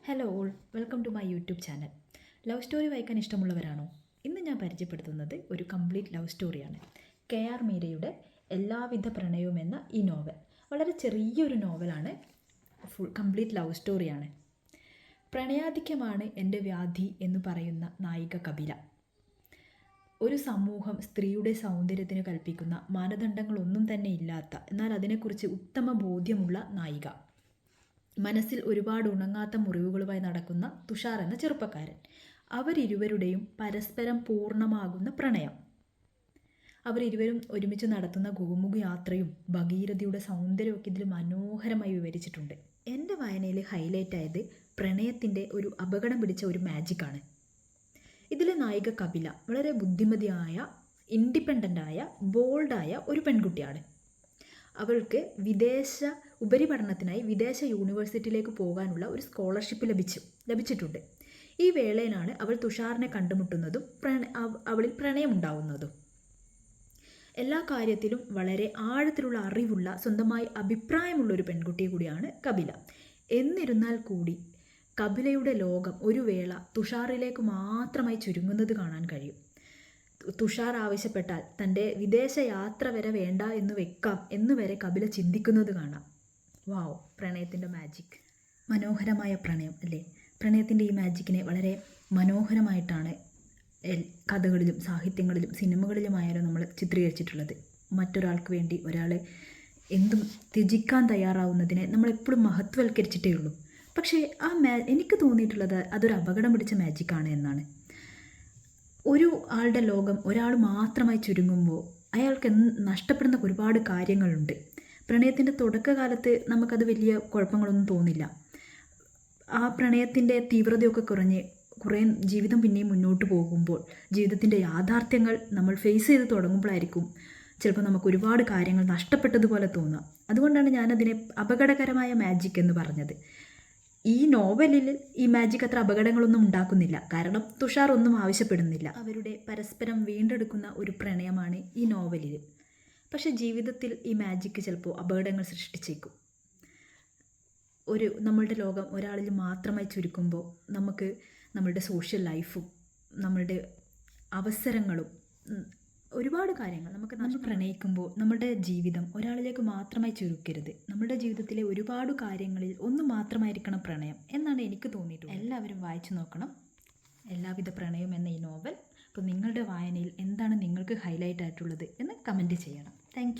Hello all, welcome to my YouTube channel. Love story വായിക്കാൻ ഇഷ്ടമുള്ളവരാണോ? ഇന്ന് ഞാൻ പരിചയപ്പെടുത്തുന്നത് ഒരു കംപ്ലീറ്റ് ലവ് സ്റ്റോറിയാണ്. KR മീരയുടെ എല്ലാവിധ പ്രണയവും എന്ന ഈ നോവൽ വളരെ ചെറിയൊരു നോവലാണ്. കംപ്ലീറ്റ് ലവ് സ്റ്റോറിയാണ്. പ്രണയാധിക്യമാണ് എൻ്റെ വ്യാധി എന്ന് പറയുന്ന നായിക കപില. ഒരു സമൂഹം സ്ത്രീയുടെ സൗന്ദര്യത്തിന് കൽപ്പിക്കുന്ന മാനദണ്ഡങ്ങളൊന്നും തന്നെ ഇല്ലാത്ത, എന്നാൽ അതിനെക്കുറിച്ച് ഉത്തമ ബോധ്യമുള്ള നായിക. മനസ്സിൽ ഒരുപാട് ഉണങ്ങാത്ത മുറിവുകളുമായി നടക്കുന്ന തുഷാർ എന്ന ചെറുപ്പക്കാരൻ. അവരിരുവരുടെയും പരസ്പരം പൂർണ്ണമാകുന്ന പ്രണയം. അവരിരുവരും ഒരുമിച്ച് നടത്തുന്ന ഗോമുഖ യാത്രയും ഭഗീരഥയുടെ സൗന്ദര്യമൊക്കെ ഇതിൽ മനോഹരമായി വിവരിച്ചിട്ടുണ്ട്. എൻ്റെ വായനയിൽ ഹൈലൈറ്റ് ആയത് പ്രണയത്തിൻ്റെ ഒരു അപകടം പിടിച്ച ഒരു മാജിക്കാണ്. ഇതിലെ നായിക കപില വളരെ ബുദ്ധിമതിയായ, ഇൻഡിപെൻഡൻ്റായ, ബോൾഡായ ഒരു പെൺകുട്ടിയാണ്. അവൾക്ക് ഉപരിപഠനത്തിനായി വിദേശ യൂണിവേഴ്സിറ്റിയിലേക്ക് പോകാനുള്ള ഒരു സ്കോളർഷിപ്പ് ലഭിച്ചിട്ടുണ്ട്. ഈ വേളയിലാണ് അവൾ തുഷാറിനെ കണ്ടുമുട്ടുന്നതും അവളിൽ പ്രണയമുണ്ടാവുന്നതും. എല്ലാ കാര്യത്തിലും വളരെ ആഴത്തിലുള്ള അറിവുള്ള, സ്വന്തമായി അഭിപ്രായമുള്ള ഒരു പെൺകുട്ടി കൂടിയാണ് കപില. എന്നിരുന്നാൽ കൂടി കപിലയുടെ ലോകം ഒരു വേള തുഷാറിലേക്ക് മാത്രമായി ചുരുങ്ങുന്നത് കാണാൻ കഴിയും. തുഷാർ ആവശ്യപ്പെട്ടാൽ തൻ്റെ വിദേശ യാത്ര വരെ വേണ്ട എന്ന് വരെ കപില ചിന്തിക്കുന്നത് കാണാം. വാവ്, പ്രണയത്തിൻ്റെ മാജിക്. മനോഹരമായ പ്രണയം അല്ലേ? പ്രണയത്തിൻ്റെ ഈ മാജിക്കിനെ വളരെ മനോഹരമായിട്ടാണ് കഥകളിലും സാഹിത്യങ്ങളിലും സിനിമകളിലുമായാലും നമ്മൾ ചിത്രീകരിച്ചിട്ടുള്ളത്. മറ്റൊരാൾക്ക് വേണ്ടി ഒരാൾ എന്തും ത്യജിക്കാൻ തയ്യാറാവുന്നതിനെ നമ്മളെപ്പോഴും മഹത്വവൽക്കരിച്ചിട്ടേ ഉള്ളൂ. പക്ഷേ എനിക്ക് തോന്നിയിട്ടുള്ളത് അതൊരു അപകടം പിടിച്ച മാജിക്കാണ് എന്നാണ്. ഒരു ആളുടെ ലോകം ഒരാൾ മാത്രമായി ചുരുങ്ങുമ്പോൾ അയാൾക്ക് നഷ്ടപ്പെടുന്ന ഒരുപാട് കാര്യങ്ങളുണ്ട്. പ്രണയത്തിൻ്റെ തുടക്കകാലത്ത് നമുക്കത് വലിയ കുഴപ്പങ്ങളൊന്നും തോന്നില്ല. ആ പ്രണയത്തിൻ്റെ തീവ്രതയൊക്കെ കുറേ ജീവിതം പിന്നെയും മുന്നോട്ട് പോകുമ്പോൾ, ജീവിതത്തിൻ്റെ യാഥാർത്ഥ്യങ്ങൾ നമ്മൾ ഫേസ് ചെയ്ത് തുടങ്ങുമ്പോഴായിരിക്കും ചിലപ്പോൾ നമുക്ക് ഒരുപാട് കാര്യങ്ങൾ നഷ്ടപ്പെട്ടതുപോലെ തോന്നുക. അതുകൊണ്ടാണ് ഞാനതിനെ അപകടകരമായ മാജിക് എന്ന് പറഞ്ഞത്. ഈ നോവലിൽ ഈ മാജിക് അത്ര അപകടങ്ങളൊന്നും ഉണ്ടാക്കുന്നില്ല. കാരണം തുഷാർ ഒന്നും ആവശ്യപ്പെടുന്നില്ല. അവരുടെ പരസ്പരം വീണ്ടെടുക്കുന്ന ഒരു പ്രണയമാണ് ഈ നോവലിൽ. പക്ഷേ ജീവിതത്തിൽ ഈ മാജിക് ചിലപ്പോൾ അപകടങ്ങൾ സൃഷ്ടിച്ചേക്കും. നമ്മളുടെ ലോകം ഒരാളിൽ മാത്രമായി ചുരുക്കുമ്പോൾ നമുക്ക് നമ്മളുടെ സോഷ്യൽ ലൈഫും നമ്മളുടെ അവസരങ്ങളും ഒരുപാട് കാര്യങ്ങൾ നമ്മൾ പ്രണയിക്കുമ്പോൾ നമ്മുടെ ജീവിതം ഒരാളിലേക്ക് മാത്രമായി ചുരുക്കരുത്. നമ്മുടെ ജീവിതത്തിലെ ഒരുപാട് കാര്യങ്ങളിൽ ഒന്ന് മാത്രമായിരിക്കണം പ്രണയം എന്നാണ് എനിക്ക് തോന്നിയിട്ടുള്ളത്. എല്ലാവരും വായിച്ചു നോക്കണം എല്ലാവിധ പ്രണയം എന്ന ഈ നോവൽ. അപ്പോൾ നിങ്ങളുടെ വായനയിൽ എന്താണ് നിങ്ങൾക്ക് ഹൈലൈറ്റ് ആയിട്ടുള്ളത് എന്ന് കമൻറ്റ് ചെയ്യണം. താങ്ക്